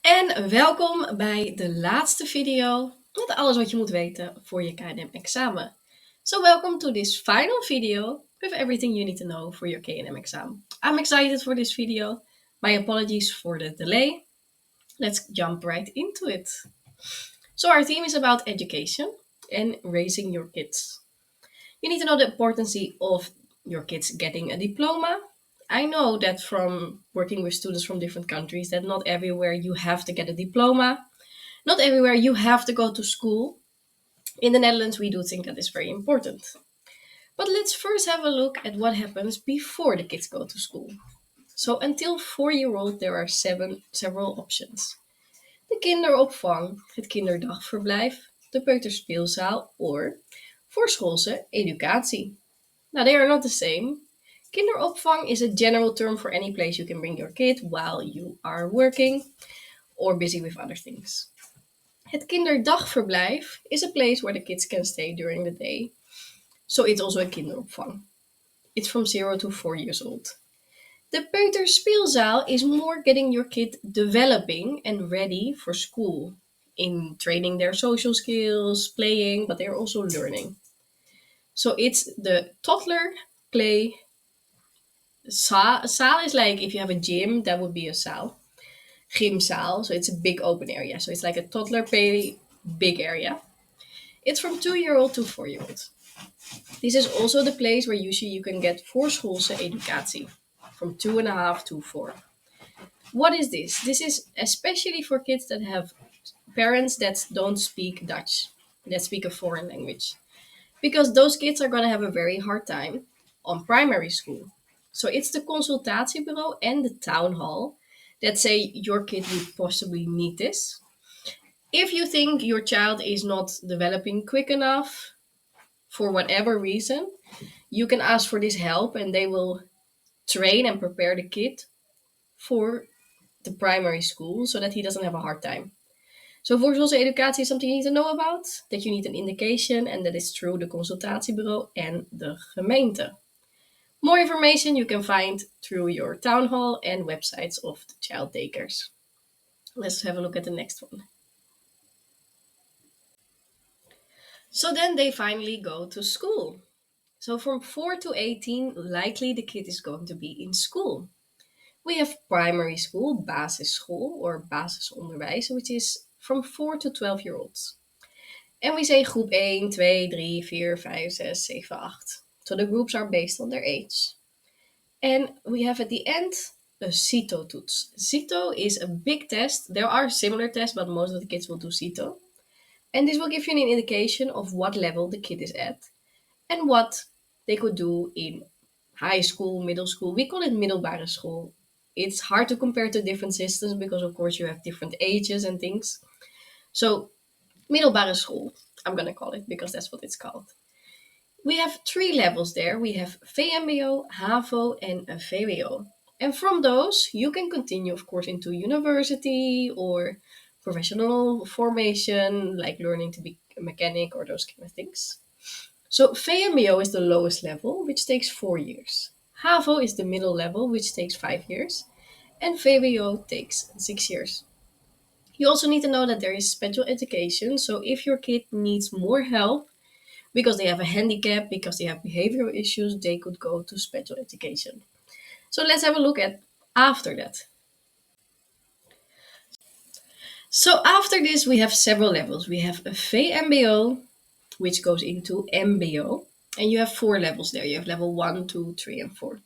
En welkom bij de laatste video met alles wat je moet weten voor je KNM examen. So welcome to this final video with everything you need to know for your KNM exam. I'm excited for this video. My apologies for the delay. Let's jump right into it. So our theme is about education and raising your kids. You need to know the importance of your kids getting a diploma. I know that from working with students from different countries that not everywhere you have to get a diploma. Not everywhere you have to go to school. In the Netherlands, we do think that is very important. But let's first have a look at what happens before the kids go to school. So until 4-year-old, there are several options. De kinderopvang, het kinderdagverblijf, de peuterspeelzaal or voorschoolse educatie. Now, they are not the same. Kinderopvang is a general term for any place you can bring your kid while you are working or busy with other things. Het kinderdagverblijf is a place where the kids can stay during the day. So it's also a kinderopvang. It's from 0 to 4 years old. De peuterspeelzaal is more getting your kid developing and ready for school in training their social skills, playing, but they're also learning. So it's the toddler play. Zaal is like if you have a gym, that would be a zaal. Gymzaal, so it's a big open area. So it's like a toddler play big area. It's from 2-year-old to 4-year-old. This is also the place where usually you can get voorschoolse educatie, from 2.5 to 4. What is this? This is especially for kids that have parents that don't speak Dutch, that speak a foreign language. Because those kids are going to have a very hard time on primary school. So it's the consultatiebureau and the town hall that say your kid would possibly need this. If you think your child is not developing quick enough for whatever reason, you can ask for this help and they will train and prepare the kid for the primary school so that he doesn't have a hard time. So voorschoolse educatie is something you need to know about, that you need an indication, and that is through the consultatiebureau and de gemeente. More information you can find through your town hall and websites of the child daycares. Let's have a look at the next one. So then they finally go to school. So from 4 to 18, likely the kid is going to be in school. We have primary school, basisschool, or basisonderwijs, which is from 4 to 12-year-olds. And we say groep 1, 2, 3, 4, 5, 6, 7, 8. So the groups are based on their age. And we have at the end a CITO-toets. CITO is a big test. There are similar tests, but most of the kids will do CITO. And this will give you an indication of what level the kid is at and what they could do in high school, middle school. We call it middelbare school. It's hard to compare to different systems because, of course, you have different ages and things. So, middelbare school, I'm going to call it because that's what it's called. We have 3 levels there. We have VMBO, HAVO, and a VWO. And from those, you can continue, of course, into university or professional formation, like learning to be a mechanic or those kind of things. So VMBO is the lowest level, which takes 4 years. HAVO is the middle level, which takes 5 years. And VWO takes 6 years. You also need to know that there is special education. So if your kid needs more help because they have a handicap, because they have behavioral issues, they could go to special education. So let's have a look at after that. So after this, we have several levels. We have a VMBO, which goes into MBO, and you have 4 levels there. You have level 1, 2, 3, and 4.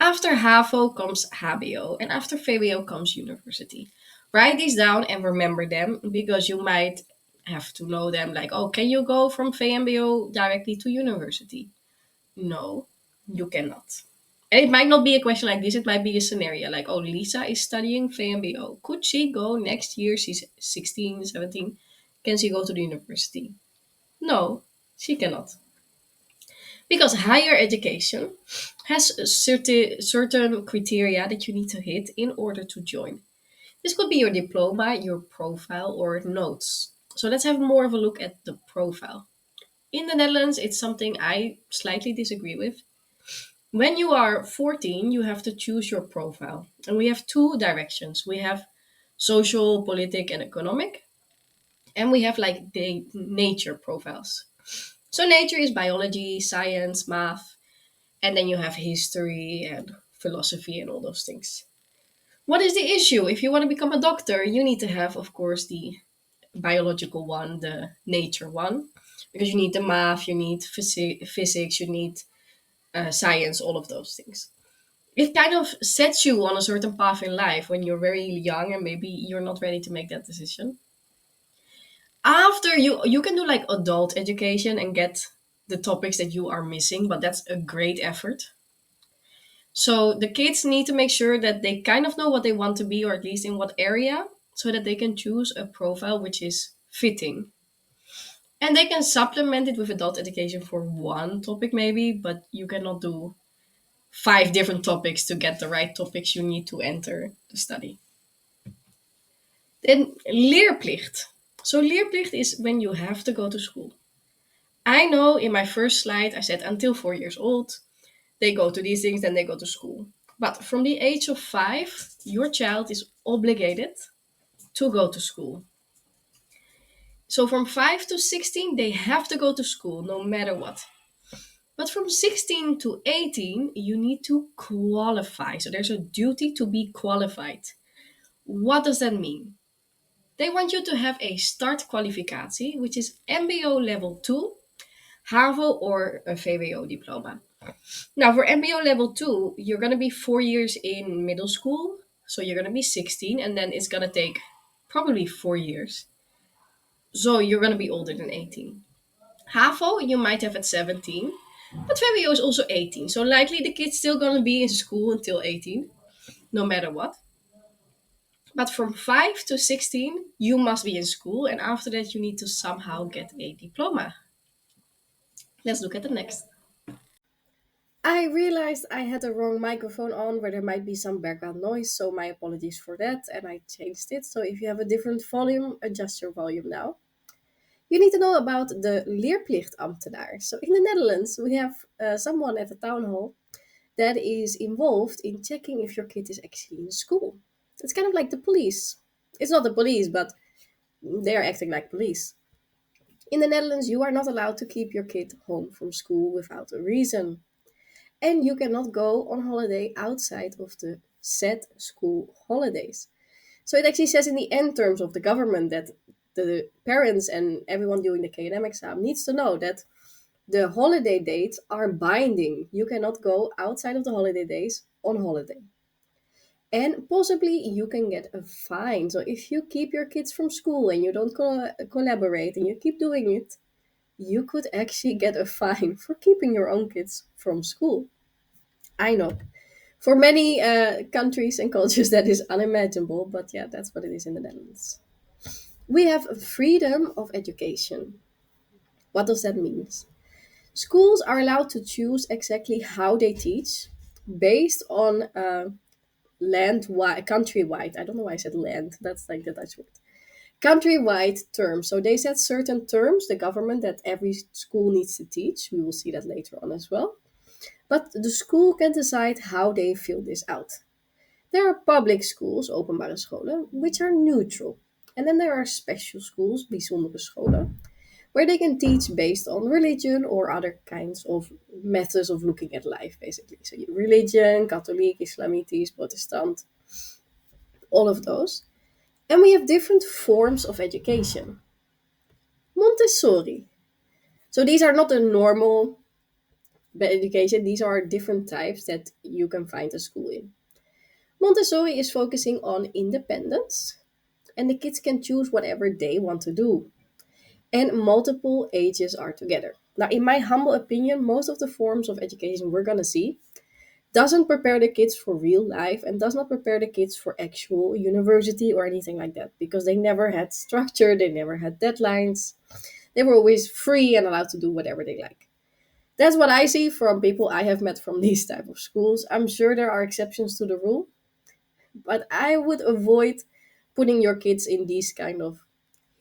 After HAVO comes HBO, and after VWO comes university. Write these down and remember them because you might have to know them. Like, oh, can you go from VMBO directly to university? No, you cannot. And it might not be a question like this. It might be a scenario like, oh, Lisa is studying VMBO. Could she go next year? She's 16, 17. Can she go to the university? No, she cannot. Because higher education has certain criteria that you need to hit in order to join. This could be your diploma, your profile, or notes. So let's have more of a look at the profile. In the Netherlands, it's something I slightly disagree with. When you are 14, you have to choose your profile. And we have 2 directions. We have social, politic, and economic. And we have like the nature profiles. So nature is biology, science, math, and then you have history and philosophy and all those things. What is the issue? If you want to become a doctor, you need to have, of course, the biological one, the nature one, because you need the math, you need physics, you need science, all of those things. It kind of sets you on a certain path in life when you're very young and maybe you're not ready to make that decision. After you can do like adult education and get the topics that you are missing, but that's a great effort. So the kids need to make sure that they kind of know what they want to be, or at least in what area, so that they can choose a profile which is fitting. And they can supplement it with adult education for one topic, maybe, but you cannot do five different topics to get the right topics you need to enter the study. Then leerplicht. So leerplicht is when you have to go to school. I know in my first slide I said until 4 years old, they go to these things, then they go to school. But from the age of 5, your child is obligated to go to school. So from 5 to 16, they have to go to school no matter what. But from 16 to 18, you need to qualify. So there's a duty to be qualified. What does that mean? They want you to have a start kwalificatie, which is MBO level 2, HAVO or a VWO diploma. Now, for MBO level 2, you're going to be 4 years in middle school. So you're going to be 16, and then it's going to take probably 4 years. So you're going to be older than 18. HAVO, you might have at 17, but VWO is also 18. So likely the kid's still going to be in school until 18, no matter what. But from 5 to 16, you must be in school, and after that, you need to somehow get a diploma. Let's look at the next. I realized I had the wrong microphone on where there might be some background noise, so my apologies for that, and I changed it. So if you have a different volume, adjust your volume now. You need to know about the leerplichtambtenaar. So in the Netherlands, we have someone at the town hall that is involved in checking if your kid is actually in school. It's kind of like the police. It's not the police, but they are acting like police. In the Netherlands, you are not allowed to keep your kid home from school without a reason. And you cannot go on holiday outside of the set school holidays. So it actually says in the end terms of the government that the parents and everyone doing the KNM exam needs to know that the holiday dates are binding. You cannot go outside of the holiday days on holiday. And possibly you can get a fine. So if you keep your kids from school and you don't collaborate and you keep doing it, you could actually get a fine for keeping your own kids from school. I know. For many countries and cultures, that is unimaginable, but yeah, that's what it is in the Netherlands. We have freedom of education. What does that mean? Schools are allowed to choose exactly how they teach based on countrywide. I don't know why I said land. That's like the Dutch word. Countrywide terms. So they set certain terms, the government, that every school needs to teach. We will see that later on as well. But the school can decide how they fill this out. There are public schools, openbare scholen, which are neutral. And then there are special schools, bijzondere scholen, where they can teach based on religion or other kinds of methods of looking at life, basically. So religion, Catholic, Islamitisch, Protestant, all of those. And we have different forms of education. Montessori. So these are not the normal education, these are different types that you can find a school in. Montessori is focusing on independence, and the kids can choose whatever they want to do. And multiple ages are together. Now, in my humble opinion, most of the forms of education we're going to see doesn't prepare the kids for real life and does not prepare the kids for actual university or anything like that, because they never had structure, they never had deadlines, they were always free and allowed to do whatever they like. That's what I see from people I have met from these type of schools. I'm sure there are exceptions to the rule, but I would avoid putting your kids in these kind of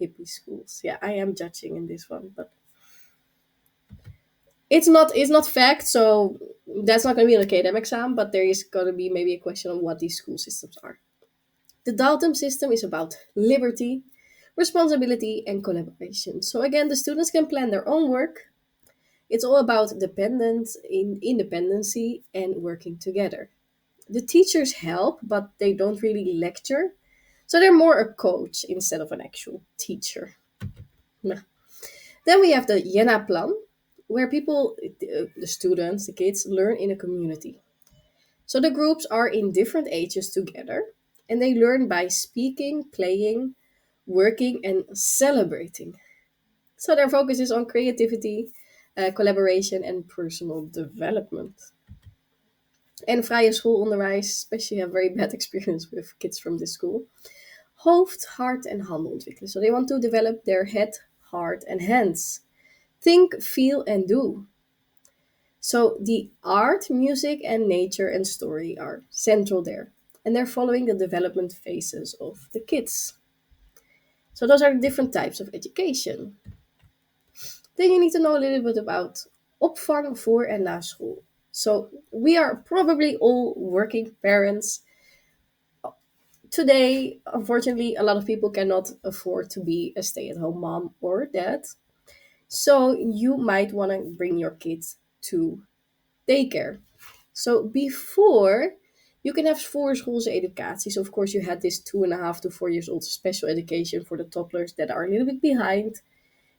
hippie schools. Yeah, I am judging in this one, but it's not fact, so that's not going to be in the KNM exam, but there is going to be maybe a question on what these school systems are. The Dalton system is about liberty, responsibility, and collaboration. So again, the students can plan their own work. It's all about dependence in independency and working together. The teachers help, but they don't really lecture. So they're more a coach instead of an actual teacher. Nah. Then we have the Jena Plan, where people, the students, the kids, learn in a community. So the groups are in different ages together, and they learn by speaking, playing, working, and celebrating. So their focus is on creativity, collaboration, and personal development. En vrije schoolonderwijs, especially have very bad experience with kids from this school. Hoofd, hart en handen ontwikkelen. So they want to develop their head, heart, and hands. Think, feel, and do. So the art, music, and nature and story are central there. And they're following the development phases of the kids. So those are the different types of education. Then you need to know a little bit about opvang voor en na school. So we are probably all working parents. Today, unfortunately, a lot of people cannot afford to be a stay-at-home mom or dad. So you might want to bring your kids to daycare. So before, you can have voorschoolse educatie. So of course you had this 2.5 to 4 years old special education for the toddlers that are a little bit behind.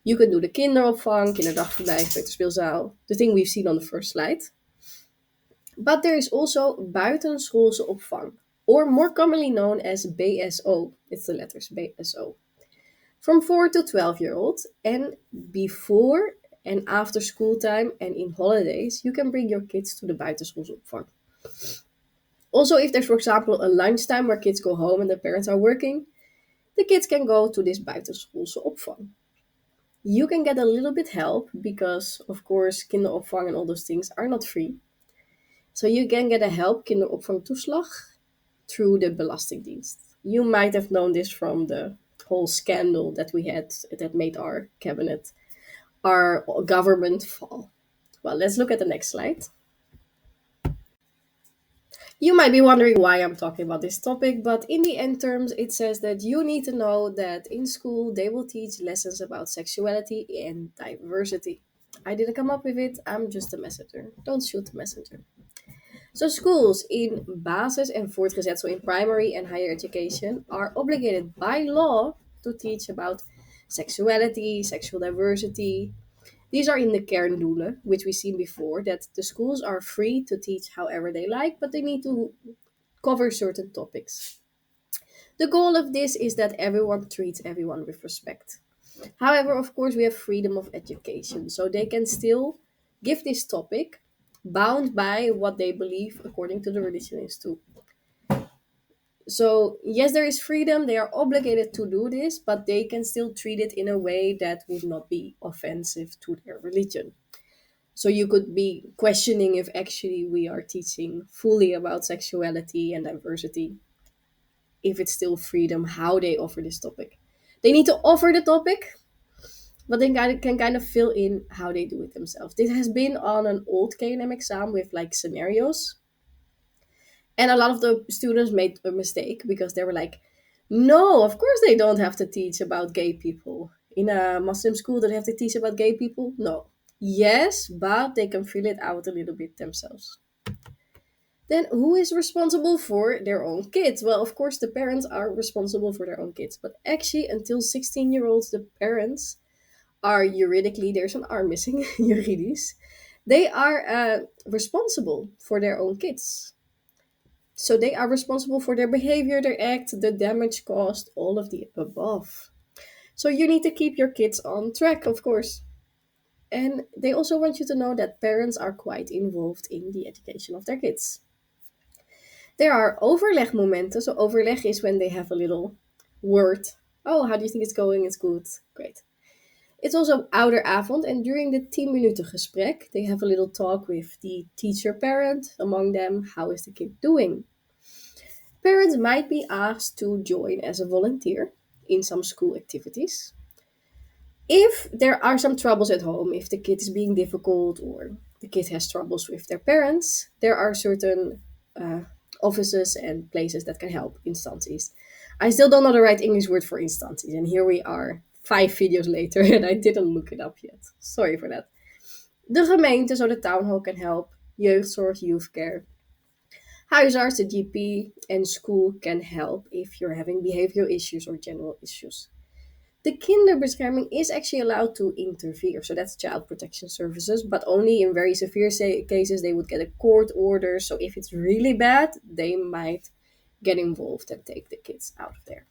You can do the kinderopvang, kinderdagverblijf, peuterspeelzaal, the thing we've seen on the first slide. But there is also buitenschoolse opvang, or more commonly known as BSO. It's the letters BSO. From 4 to 12-year-olds, and before and after school time and in holidays, you can bring your kids to the buitenschoolse opvang. Also, if there's, for example, a lunchtime where kids go home and the parents are working, the kids can go to this buitenschoolse opvang. You can get a little bit help because, of course, kinderopvang and all those things are not free. So you can get a help kinderopvangtoeslag through the Belastingdienst. You might have known this from the whole scandal that we had that made our cabinet, our government fall. Well, let's look at the next slide. You might be wondering why I'm talking about this topic, but in the end terms, it says that you need to know that in school they will teach lessons about sexuality and diversity. I didn't come up with it, I'm just a messenger. Don't shoot the messenger. So schools in basis and voortgezet, so in primary and higher education, are obligated by law to teach about sexuality, sexual diversity. These are in the kerndoelen, which we've seen before, that the schools are free to teach however they like, but they need to cover certain topics. The goal of this is that everyone treats everyone with respect. However, of course, we have freedom of education, so they can still give this topic bound by what they believe according to the religion is too. So, yes, there is freedom, they are obligated to do this, but they can still treat it in a way that would not be offensive to their religion. So, you could be questioning if actually we are teaching fully about sexuality and diversity, if it's still freedom, how they offer this topic. They need to offer the topic, but they can kind of fill in how they do it themselves. This has been on an old KNM exam with like scenarios. And a lot of the students made a mistake because they were like, no, of course they don't have to teach about gay people. In a Muslim school, do they have to teach about gay people? No. Yes, but they can fill it out a little bit themselves. Then who is responsible for their own kids? Well, of course, the parents are responsible for their own kids, but actually, until 16-year-olds, the parents are juridically, there's an R missing, juridisch, they are responsible for their own kids. So they are responsible for their behavior, their act, the damage caused, all of the above. So you need to keep your kids on track, of course. And they also want you to know that parents are quite involved in the education of their kids. There are overlegmomenten. So overleg is when they have a little word. Oh, how do you think it's going? It's good. Great. It's also ouderavond, and during the 10-minuten gesprek, they have a little talk with the teacher parent, among them, how is the kid doing? Parents might be asked to join as a volunteer in some school activities. If there are some troubles at home, if the kid is being difficult or the kid has troubles with their parents, there are certain offices and places that can help instanties. I still don't know the right English word for instanties, and here we are 5 videos later and I didn't look it up yet. Sorry for that. De gemeente, so the town hall can help. Jeugdzorg, youth care. Huisarts, the GP, and school can help if you're having behavioral issues or general issues. The kinderbescherming is actually allowed to interfere, so that's child protection services, but only in very severe cases they would get a court order. So if it's really bad, they might get involved and take the kids out of there.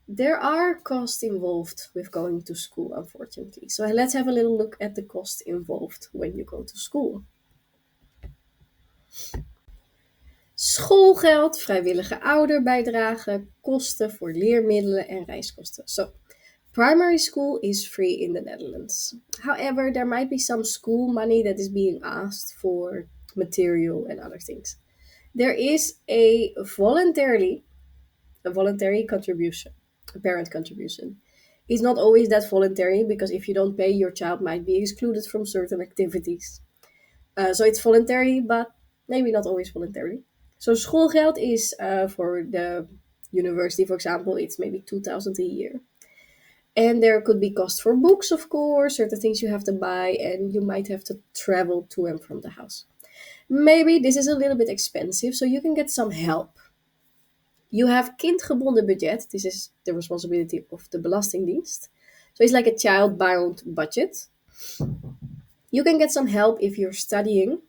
There are costs involved with going to school, unfortunately. So let's have a little look at the cost involved when you go to school. Schoolgeld, vrijwillige ouderbijdrage, kosten voor leermiddelen en reiskosten. So, primary school is free in the Netherlands. However, there might be some school money that is being asked for material and other things. There is a voluntary contribution, a parent contribution. It's not always that voluntary because if you don't pay, your child might be excluded from certain activities. So it's voluntary, but maybe not always voluntary. So schoolgeld is for the university, for example, it's maybe 2,000 a year. And there could be cost for books, of course, certain things you have to buy, and you might have to travel to and from the house. Maybe this is a little bit expensive, so you can get some help. You have kindgebonden budget. This is the responsibility of the Belastingdienst. So it's like a child-bound budget. You can get some help if you're studying.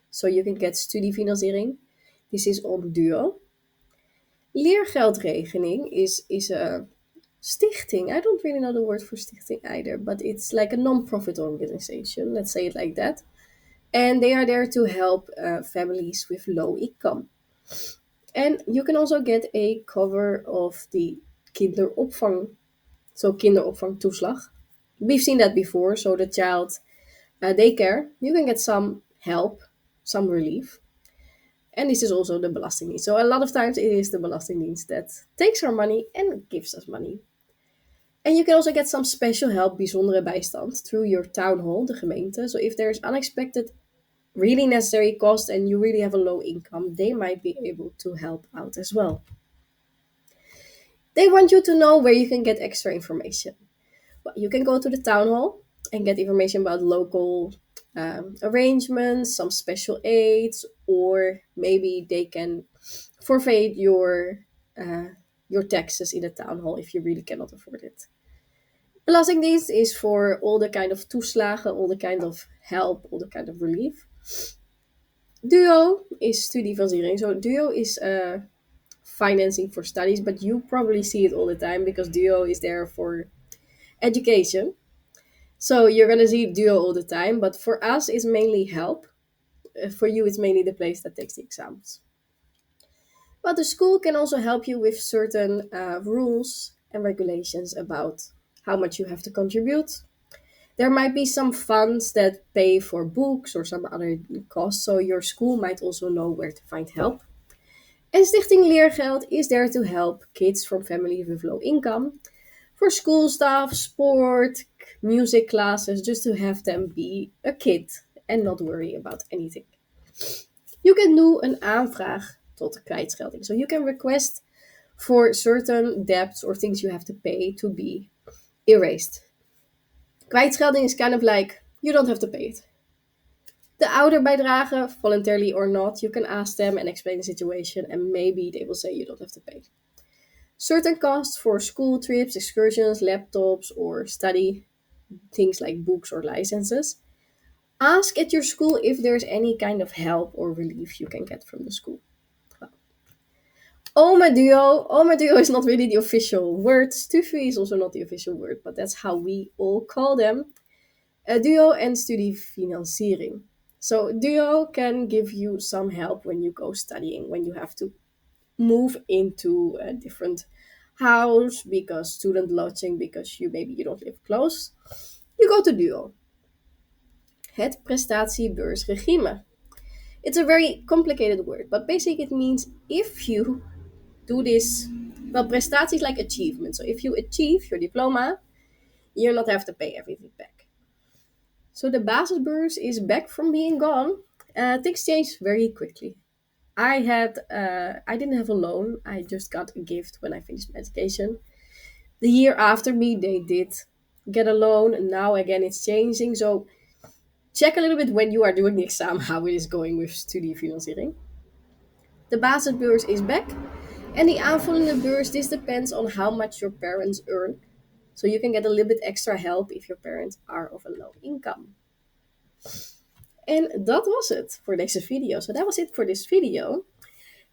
So you can get studiefinanciering. This is on Duo. Leergeldregening is a stichting. I don't really know the word for stichting either, but it's like a non-profit organization. Let's say it like that. And they are there to help families with low income. And you can also get a cover of the kinderopvang, so kinderopvangtoeslag. We've seen that before. So the child daycare, you can get some help, some relief. And this is also the Belastingdienst. So a lot of times it is the Belastingdienst that takes our money and gives us money. And you can also get some special help, bijzondere bijstand, through your town hall, the gemeente. So if there's unexpected, really necessary cost and you really have a low income, they might be able to help out as well. They want you to know where you can get extra information. Well, you can go to the town hall and get information about local arrangements, some special aids, or maybe they can forfeit your taxes in the town hall if you really cannot afford it. Belastingdienst is for all the kind of toeslagen, all the kind of help, all the kind of relief. Duo is studiefinanciering. So Duo is financing for studies, but you probably see it all the time because Duo is there for education. So you're gonna see Duo all the time, but for us it's mainly help. For you it's mainly the place that takes the exams. But the school can also help you with certain rules and regulations about how much you have to contribute. There might be some funds that pay for books or some other costs, so your school might also know where to find help. And Stichting Leergeld is there to help kids from families with low income for school stuff, sport, music classes, just to have them be a kid and not worry about anything. You can do een aanvraag tot kwijtschelding. So you can request for certain debts or things you have to pay to be erased. Kwijtschelding is kind of like you don't have to pay it. The ouderbijdrage, voluntarily or not, you can ask them and explain the situation and maybe they will say you don't have to pay. Certain costs for school trips, excursions, laptops, or study, things like books or licenses. Ask at your school if there's any kind of help or relief you can get from the school. Oma duo is not really the official word. Stufie is also not the official word, but that's how we all call them. Duo and studiefinanciering. So Duo can give you some help when you go studying, when you have to move into a different house because student lodging, because you don't live close. You go to Duo. Het prestatiebeursregime. It's a very complicated word, but basically it means if you do this, well, prestatie is like achievement. So if you achieve your diploma, you not have to pay everything back. So the basisbeurs is back from being gone. Things change very quickly. I didn't have a loan. I just got a gift when I finished my education. The year after me, they did get a loan, and now again it's changing. So check a little bit when you are doing the exam how it is going with studiefinanciering. The basisbeurs is back, and the aanvullende beurs, this depends on how much your parents earn. So you can get a little bit extra help if your parents are of a low income. And that was it for this video. So that was it for this video.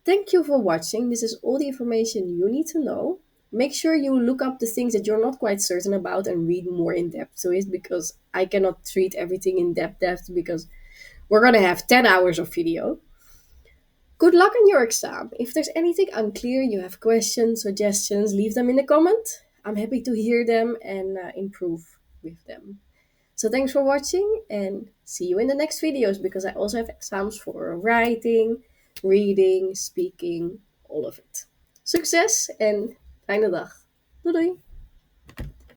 Thank you for watching. This is all the information you need to know. Make sure you look up the things that you're not quite certain about and read more in depth to it, because I cannot treat everything in depth because we're going to have 10 hours of video. Good luck on your exam. If there's anything unclear, you have questions, suggestions, leave them in the comment. I'm happy to hear them and improve with them. So thanks for watching and see you in the next videos, because I also have exams for writing, reading, speaking, all of it. Succes en fijne dag. Doei doei!